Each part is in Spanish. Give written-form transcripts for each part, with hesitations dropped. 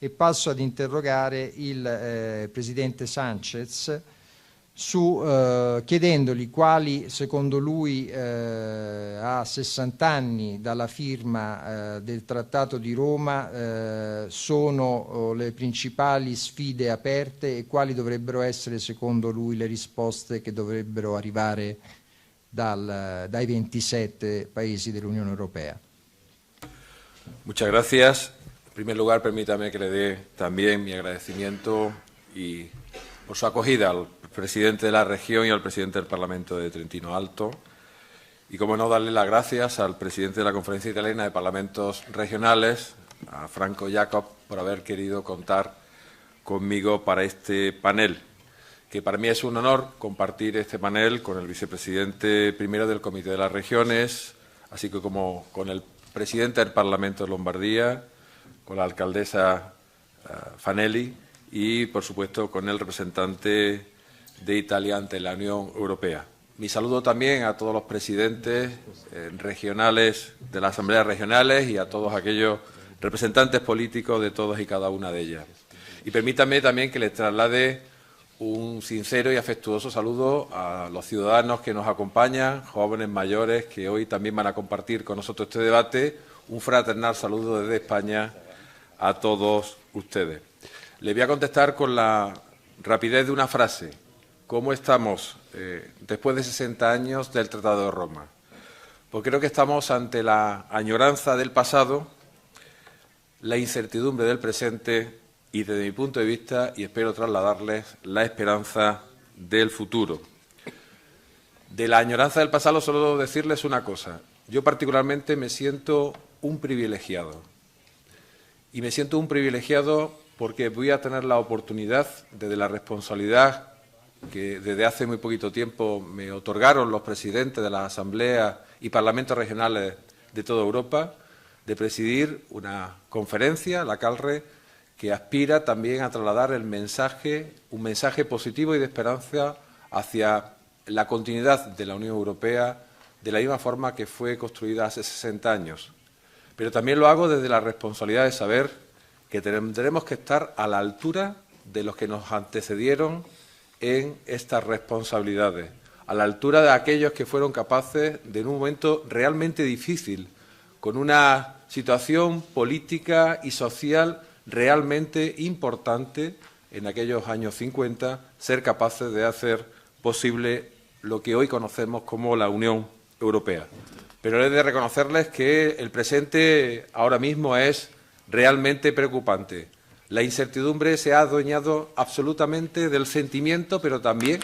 e passo ad interrogare il Presidente Sánchez chiedendogli quali, secondo lui, a 60 anni dalla firma del Trattato di Roma, sono le principali sfide aperte e quali dovrebbero essere, secondo lui, le risposte che dovrebbero arrivare dai 27 paesi dell'Unione Europea. Muchas gracias. En primer lugar, permítame que le dé también mi agradecimiento y por su acogida al presidente de la región y al presidente del Parlamento de Trentino Alto. Y, como no, darle las gracias al presidente de la Conferencia Italiana de Parlamentos Regionales, a Franco Jacob, por haber querido contar conmigo para este panel, que para mí es un honor compartir este panel con el vicepresidente primero del Comité de las Regiones, así que como con el presidente del Parlamento de Lombardía, con la alcaldesa Fanelli y, por supuesto, con el representante de Italia ante la Unión Europea. Mi saludo también a todos los presidentes regionales de las asambleas regionales y a todos aquellos representantes políticos de todas y cada una de ellas. Y permítanme también que les traslade un sincero y afectuoso saludo a los ciudadanos que nos acompañan, jóvenes, mayores, que hoy también van a compartir con nosotros este debate. Un fraternal saludo desde España a todos ustedes. Les voy a contestar con la rapidez de una frase. ¿Cómo estamos después de 60 años del Tratado de Roma? Pues creo que estamos ante la añoranza del pasado, la incertidumbre del presente y, desde mi punto de vista, y espero trasladarles, la esperanza del futuro. De la añoranza del pasado solo debo decirles una cosa. Yo particularmente me siento un privilegiado. Y me siento un privilegiado porque voy a tener la oportunidad, desde la responsabilidad que desde hace muy poquito tiempo me otorgaron los presidentes de las asambleas y parlamentos regionales de toda Europa, de presidir una conferencia, la CALRE, que aspira también a trasladar un mensaje positivo y de esperanza hacia la continuidad de la Unión Europea de la misma forma que fue construida hace 60 años. Pero también lo hago desde la responsabilidad de saber que tendremos que estar a la altura de los que nos antecedieron en estas responsabilidades, a la altura de aquellos que fueron capaces de, en un momento realmente difícil, con una situación política y social realmente importante en aquellos años 50, ser capaces de hacer posible lo que hoy conocemos como la Unión Europea. Pero he de reconocerles que el presente ahora mismo es realmente preocupante. La incertidumbre se ha adueñado absolutamente del sentimiento, pero también,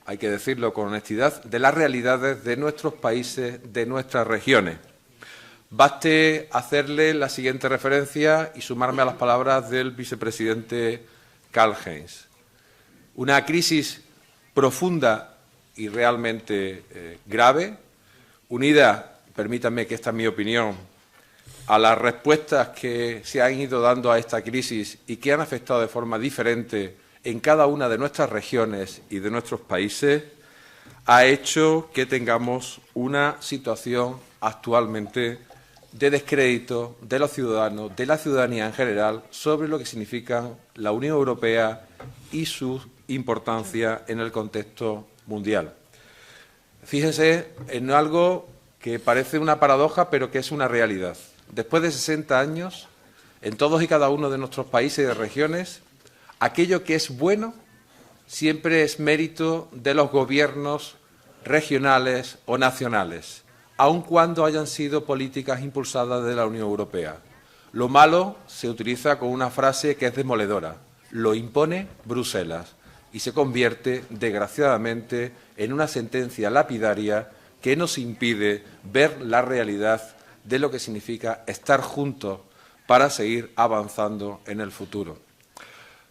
hay que decirlo con honestidad, de las realidades de nuestros países, de nuestras regiones. Baste hacerle la siguiente referencia y sumarme a las palabras del vicepresidente Karl-Heinz. Una crisis profunda y realmente grave, unida, permítanme que esta es mi opinión, a las respuestas que se han ido dando a esta crisis y que han afectado de forma diferente en cada una de nuestras regiones y de nuestros países, ha hecho que tengamos una situación actualmente de descrédito de los ciudadanos, de la ciudadanía en general, sobre lo que significa la Unión Europea y su importancia en el contexto mundial. Fíjense en algo que parece una paradoja, pero que es una realidad. Después de 60 años, en todos y cada uno de nuestros países y regiones, aquello que es bueno siempre es mérito de los gobiernos regionales o nacionales, aun cuando hayan sido políticas impulsadas de la Unión Europea. Lo malo se utiliza con una frase que es demoledora: lo impone Bruselas, y se convierte, desgraciadamente, en una sentencia lapidaria que nos impide ver la realidad de lo que significa estar juntos para seguir avanzando en el futuro.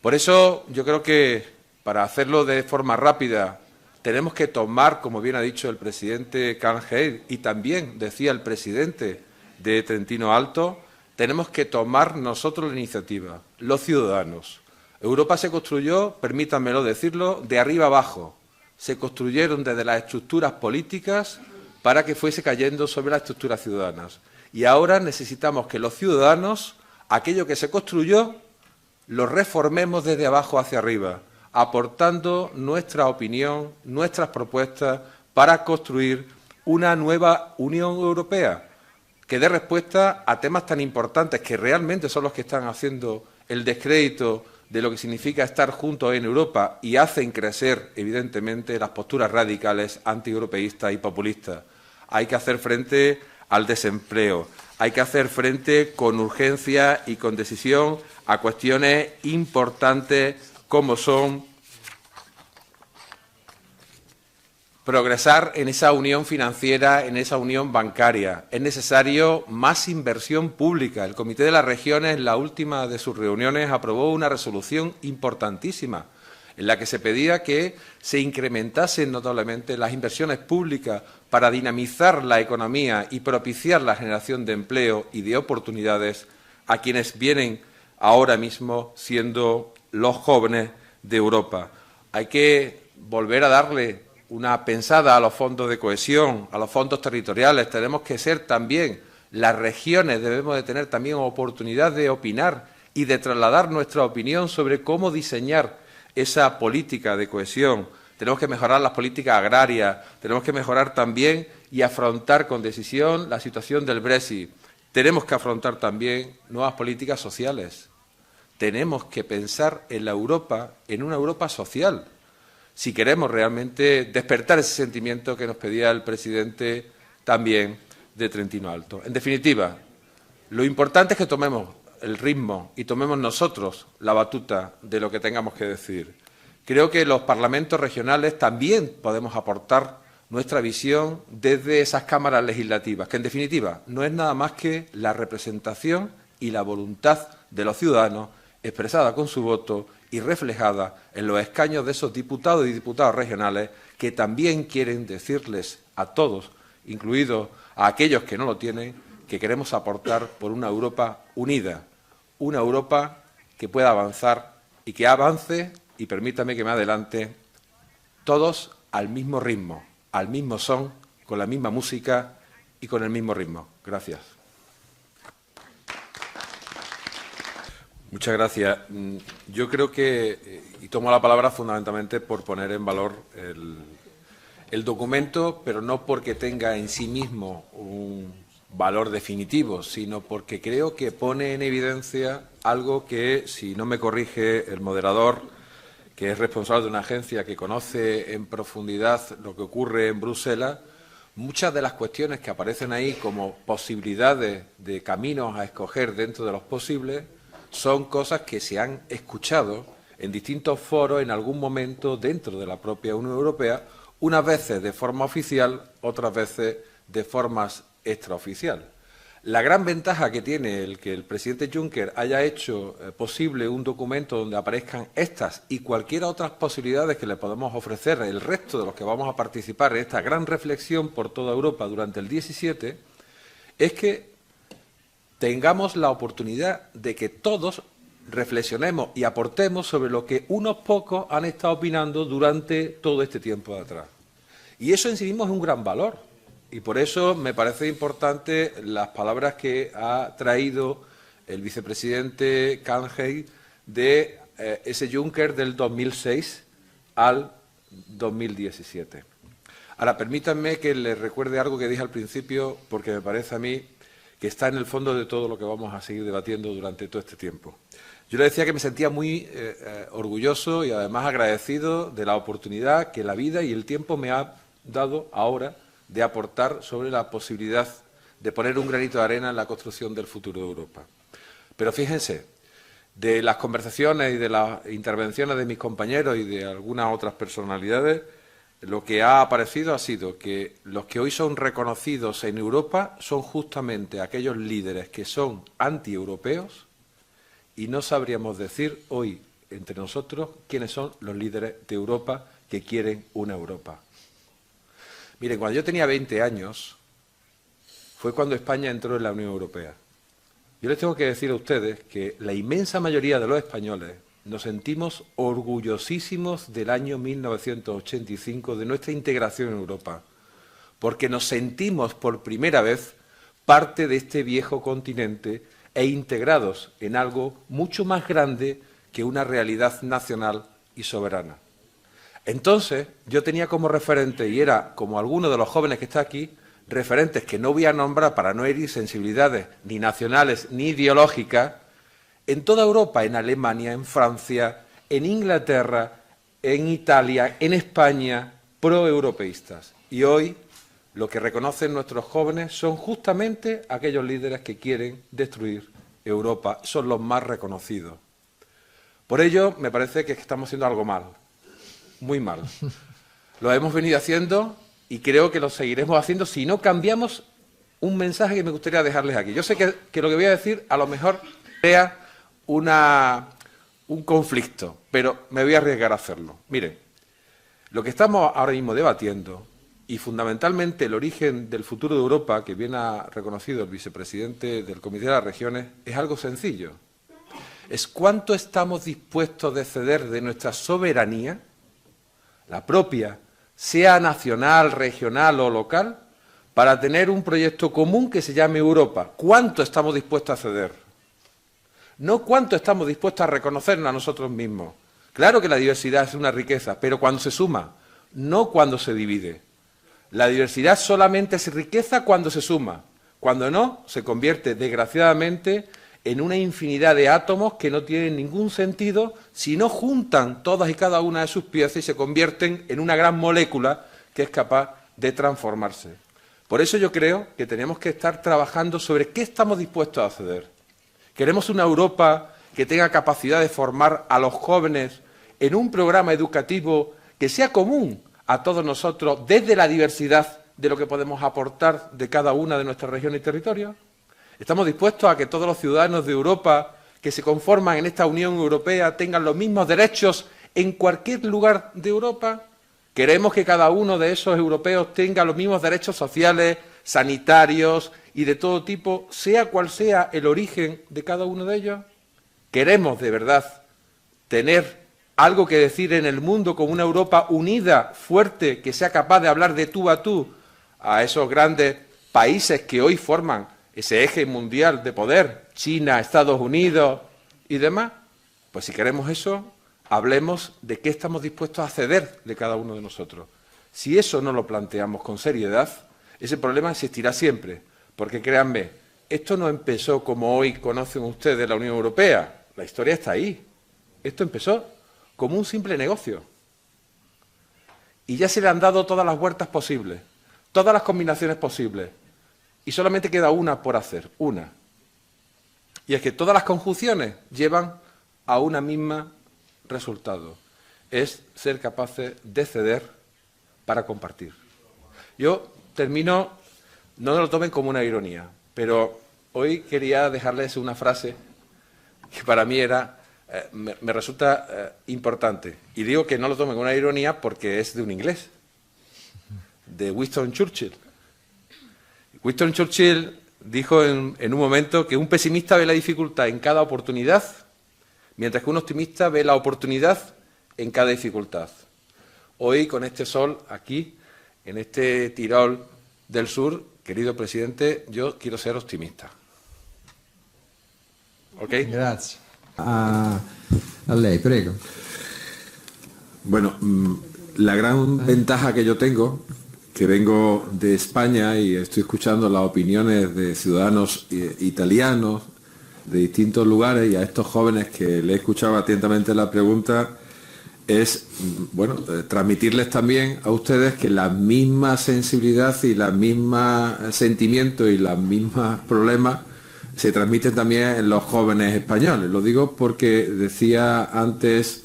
Por eso yo creo que, para hacerlo de forma rápida, tenemos que tomar, como bien ha dicho el presidente Karl-Heinz y también decía el presidente de Trentino Alto, tenemos que tomar nosotros la iniciativa, los ciudadanos. Europa se construyó, permítanmelo decirlo, de arriba abajo. Se construyeron desde las estructuras políticas para que fuese cayendo sobre las estructuras ciudadanas. Y ahora necesitamos que los ciudadanos, aquello que se construyó, lo reformemos desde abajo hacia arriba, aportando nuestra opinión, nuestras propuestas para construir una nueva Unión Europea que dé respuesta a temas tan importantes que realmente son los que están haciendo el descrédito de lo que significa estar juntos en Europa y hacen crecer, evidentemente, las posturas radicales, antieuropeístas y populistas. Hay que hacer frente al desempleo, hay que hacer frente con urgencia y con decisión a cuestiones importantes como son progresar en esa unión financiera, en esa unión bancaria. Es necesario más inversión pública. El Comité de las Regiones, en la última de sus reuniones, aprobó una resolución importantísima en la que se pedía que se incrementasen notablemente las inversiones públicas para dinamizar la economía y propiciar la generación de empleo y de oportunidades a quienes vienen ahora mismo siendo los jóvenes de Europa. Hay que volver a darle una pensada a los fondos de cohesión, a los fondos territoriales. Tenemos que ser también, las regiones debemos de tener también oportunidad de opinar y de trasladar nuestra opinión sobre cómo diseñar esa política de cohesión. Tenemos que mejorar las políticas agrarias, tenemos que mejorar también y afrontar con decisión la situación del Brexit. Tenemos que afrontar también nuevas políticas sociales. Tenemos que pensar en la Europa, en una Europa social, si queremos realmente despertar ese sentimiento que nos pedía el presidente también de Trentino Alto. En definitiva, lo importante es que tomemos el ritmo y tomemos nosotros la batuta de lo que tengamos que decir. Creo que los parlamentos regionales también podemos aportar nuestra visión desde esas cámaras legislativas, que en definitiva no es nada más que la representación y la voluntad de los ciudadanos expresada con su voto y reflejada en los escaños de esos diputados y diputadas regionales que también quieren decirles a todos, incluidos a aquellos que no lo tienen, que queremos aportar por una Europa unida, una Europa que pueda avanzar y que avance, y permítame que me adelante, todos al mismo ritmo, al mismo son, con la misma música y con el mismo ritmo. Gracias. Muchas gracias. Yo creo que, y tomo la palabra fundamentalmente por poner en valor el documento, pero no porque tenga en sí mismo un valor definitivo, sino porque creo que pone en evidencia algo que, si no me corrige el moderador, que es responsable de una agencia que conoce en profundidad lo que ocurre en Bruselas, muchas de las cuestiones que aparecen ahí como posibilidades de caminos a escoger dentro de los posibles son cosas que se han escuchado en distintos foros en algún momento dentro de la propia Unión Europea, unas veces de forma oficial, otras veces de forma extraoficial. La gran ventaja que tiene el que el presidente Juncker haya hecho posible un documento donde aparezcan estas y cualquier otras posibilidades que le podemos ofrecer el resto de los que vamos a participar en esta gran reflexión por toda Europa durante el 17, es que tengamos la oportunidad de que todos reflexionemos y aportemos sobre lo que unos pocos han estado opinando durante todo este tiempo de atrás. Y eso en sí mismo es un gran valor. Y por eso me parece importante las palabras que ha traído el vicepresidente Kahnheim de ese Juncker del 2006 al 2017. Ahora, permítanme que les recuerde algo que dije al principio, porque me parece a mí que está en el fondo de todo lo que vamos a seguir debatiendo durante todo este tiempo. Yo le decía que me sentía muy orgulloso y además agradecido de la oportunidad que la vida y el tiempo me ha dado ahora de aportar sobre la posibilidad de poner un granito de arena en la construcción del futuro de Europa. Pero fíjense, de las conversaciones y de las intervenciones de mis compañeros y de algunas otras personalidades, lo que ha aparecido ha sido que los que hoy son reconocidos en Europa son justamente aquellos líderes que son antieuropeos y no sabríamos decir hoy entre nosotros quiénes son los líderes de Europa que quieren una Europa. Miren, cuando yo tenía 20 años fue cuando España entró en la Unión Europea. Yo les tengo que decir a ustedes que la inmensa mayoría de los españoles nos sentimos orgullosísimos del año 1985, de nuestra integración en Europa, porque nos sentimos por primera vez parte de este viejo continente e integrados en algo mucho más grande que una realidad nacional y soberana. Entonces, yo tenía como referente, y era como alguno de los jóvenes que está aquí, referentes que no voy a nombrar para no herir sensibilidades ni nacionales ni ideológicas, en toda Europa, en Alemania, en Francia, en Inglaterra, en Italia, en España, proeuropeístas. Y hoy lo que reconocen nuestros jóvenes son justamente aquellos líderes que quieren destruir Europa, son los más reconocidos. Por ello, me parece que estamos haciendo algo mal, muy mal. Lo hemos venido haciendo y creo que lo seguiremos haciendo si no cambiamos un mensaje que me gustaría dejarles aquí. Yo sé que lo que voy a decir a lo mejor crea un conflicto, pero me voy a arriesgar a hacerlo. Miren, lo que estamos ahora mismo debatiendo y fundamentalmente el origen del futuro de Europa, que bien ha reconocido el vicepresidente del Comité de las Regiones, es algo sencillo. Es cuánto estamos dispuestos de ceder de nuestra soberanía, la propia, sea nacional, regional o local, para tener un proyecto común que se llame Europa. ¿Cuánto estamos dispuestos a ceder? No cuánto estamos dispuestos a reconocernos a nosotros mismos. Claro que la diversidad es una riqueza, pero cuando se suma, no cuando se divide. La diversidad solamente es riqueza cuando se suma. Cuando no, se convierte, desgraciadamente, en una infinidad de átomos que no tienen ningún sentido si no juntan todas y cada una de sus piezas y se convierten en una gran molécula que es capaz de transformarse. Por eso yo creo que tenemos que estar trabajando sobre qué estamos dispuestos a ceder. Queremos una Europa que tenga capacidad de formar a los jóvenes en un programa educativo que sea común a todos nosotros desde la diversidad de lo que podemos aportar de cada una de nuestras regiones y territorios. ¿Estamos dispuestos a que todos los ciudadanos de Europa que se conforman en esta Unión Europea tengan los mismos derechos en cualquier lugar de Europa? ¿Queremos que cada uno de esos europeos tenga los mismos derechos sociales, sanitarios y de todo tipo, sea cual sea el origen de cada uno de ellos? ¿Queremos de verdad tener algo que decir en el mundo con una Europa unida, fuerte, que sea capaz de hablar de tú a esos grandes países que hoy forman ese eje mundial de poder, China, Estados Unidos y demás? Pues si queremos eso, hablemos de qué estamos dispuestos a ceder de cada uno de nosotros. Si eso no lo planteamos con seriedad, ese problema existirá siempre, porque créanme, esto no empezó como hoy conocen ustedes la Unión Europea, la historia está ahí. Esto empezó como un simple negocio. Y ya se le han dado todas las vueltas posibles, todas las combinaciones posibles. Y solamente queda una por hacer, una. Y es que todas las conjunciones llevan a una misma resultado. Es ser capaces de ceder para compartir. Yo termino, no lo tomen como una ironía, pero hoy quería dejarles una frase que para mí me resulta importante. Y digo que no lo tomen como una ironía porque es de un inglés, de Winston Churchill. Winston Churchill dijo en un momento que un pesimista ve la dificultad en cada oportunidad, mientras que un optimista ve la oportunidad en cada dificultad. Hoy, con este sol aquí, en este Tirol del Sur, querido presidente, yo quiero ser optimista. ¿Ok? Gracias. A lei, prego. Bueno, la gran ventaja que yo tengo, que vengo de España y estoy escuchando las opiniones de ciudadanos italianos de distintos lugares, y a estos jóvenes que le he escuchado atentamente la pregunta, es, bueno, transmitirles también a ustedes que la misma sensibilidad y la misma sentimiento y los mismos problemas se transmiten también en los jóvenes españoles. Lo digo porque decía antes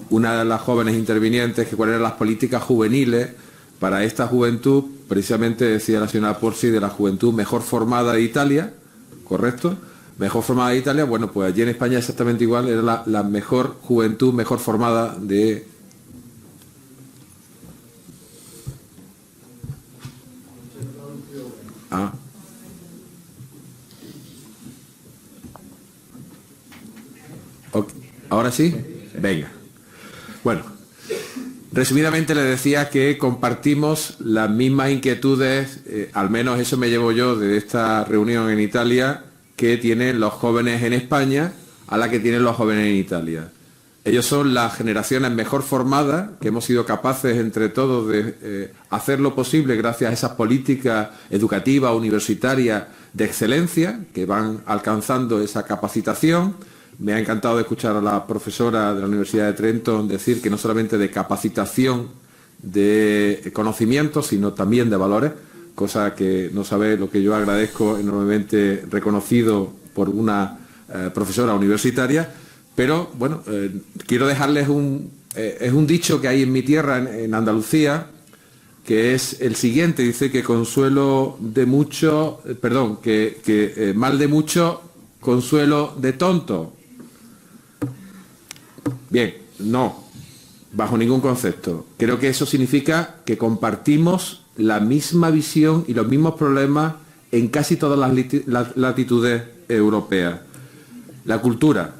una de las jóvenes intervinientes que cuáles eran las políticas juveniles para esta juventud. Precisamente decía la señora Porsi de la juventud mejor formada de Italia, ¿correcto? Mejor formada de Italia, bueno, pues allí en España exactamente igual, era la mejor juventud, mejor formada de... Ah. Okay. ¿Ahora sí? Venga. Bueno, resumidamente le decía que compartimos las mismas inquietudes, al menos eso me llevo yo de esta reunión en Italia, que tienen los jóvenes en España a la que tienen los jóvenes en Italia. Ellos son las generaciones mejor formadas, que hemos sido capaces entre todos de hacer lo posible gracias a esas políticas educativas, universitarias de excelencia, que van alcanzando esa capacitación. Me ha encantado escuchar a la profesora de la Universidad de Trento decir que no solamente de capacitación de conocimientos, sino también de valores, cosa que no sabe lo que yo agradezco enormemente, reconocido por una profesora universitaria. Pero, bueno, quiero dejarles es un dicho que hay en mi tierra, en Andalucía, que es el siguiente. Dice que mal de mucho, consuelo de tonto. Bien, no, bajo ningún concepto. Creo que eso significa que compartimos la misma visión y los mismos problemas en casi todas las latitudes europeas. La cultura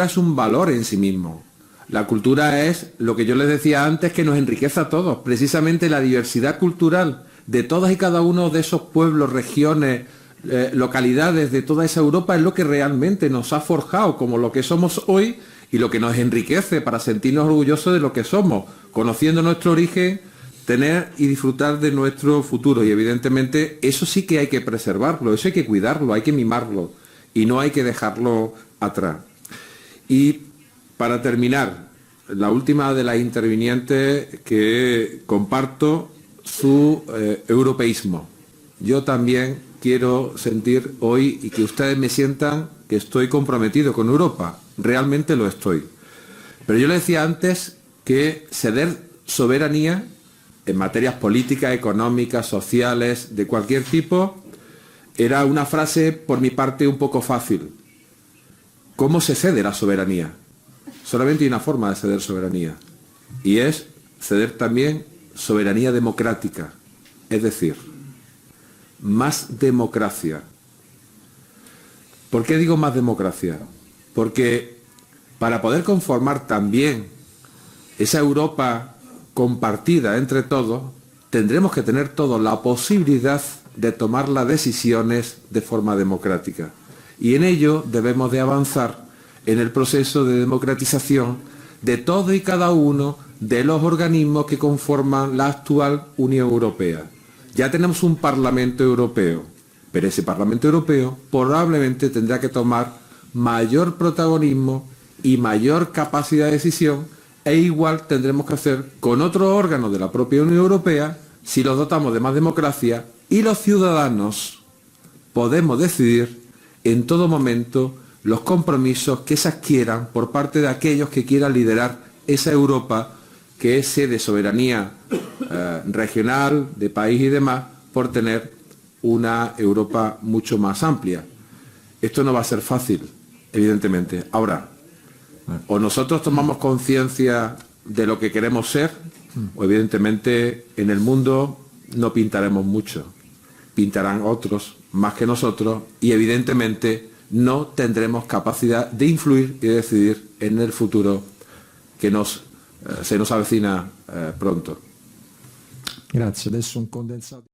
es un valor en sí mismo. La cultura es lo que yo les decía antes, que nos enriquece a todos. Precisamente la diversidad cultural de todas y cada uno de esos pueblos, regiones, localidades de toda esa Europa es lo que realmente nos ha forjado como lo que somos hoy y lo que nos enriquece para sentirnos orgullosos de lo que somos, conociendo nuestro origen, tener y disfrutar de nuestro futuro. Y evidentemente eso sí que hay que preservarlo, eso hay que cuidarlo, hay que mimarlo y no hay que dejarlo atrás. Y para terminar, la última de las intervinientes, que comparto su europeísmo. Yo también quiero sentir hoy y que ustedes me sientan que estoy comprometido con Europa. Realmente lo estoy. Pero yo le decía antes que ceder soberanía en materias políticas, económicas, sociales, de cualquier tipo, era una frase por mi parte un poco fácil. ¿Cómo se cede la soberanía? Solamente hay una forma de ceder soberanía, y es ceder también soberanía democrática, es decir, más democracia. ¿Por qué digo más democracia? Porque para poder conformar también esa Europa compartida entre todos, tendremos que tener todos la posibilidad de tomar las decisiones de forma democrática. Y en ello debemos de avanzar en el proceso de democratización de todo y cada uno de los organismos que conforman la actual Unión Europea. Ya tenemos un Parlamento Europeo, pero ese Parlamento Europeo probablemente tendrá que tomar mayor protagonismo y mayor capacidad de decisión, e igual tendremos que hacer con otros órganos de la propia Unión Europea si los dotamos de más democracia y los ciudadanos podemos decidir en todo momento los compromisos que se adquieran por parte de aquellos que quieran liderar esa Europa, que es sede de soberanía regional, de país y demás, por tener una Europa mucho más amplia. Esto no va a ser fácil, evidentemente. Ahora, o nosotros tomamos conciencia de lo que queremos ser, o evidentemente en el mundo no pintaremos mucho. Pintarán otros más que nosotros y evidentemente no tendremos capacidad de influir y de decidir en el futuro que se nos avecina pronto. Grazie. Adesso un condensato.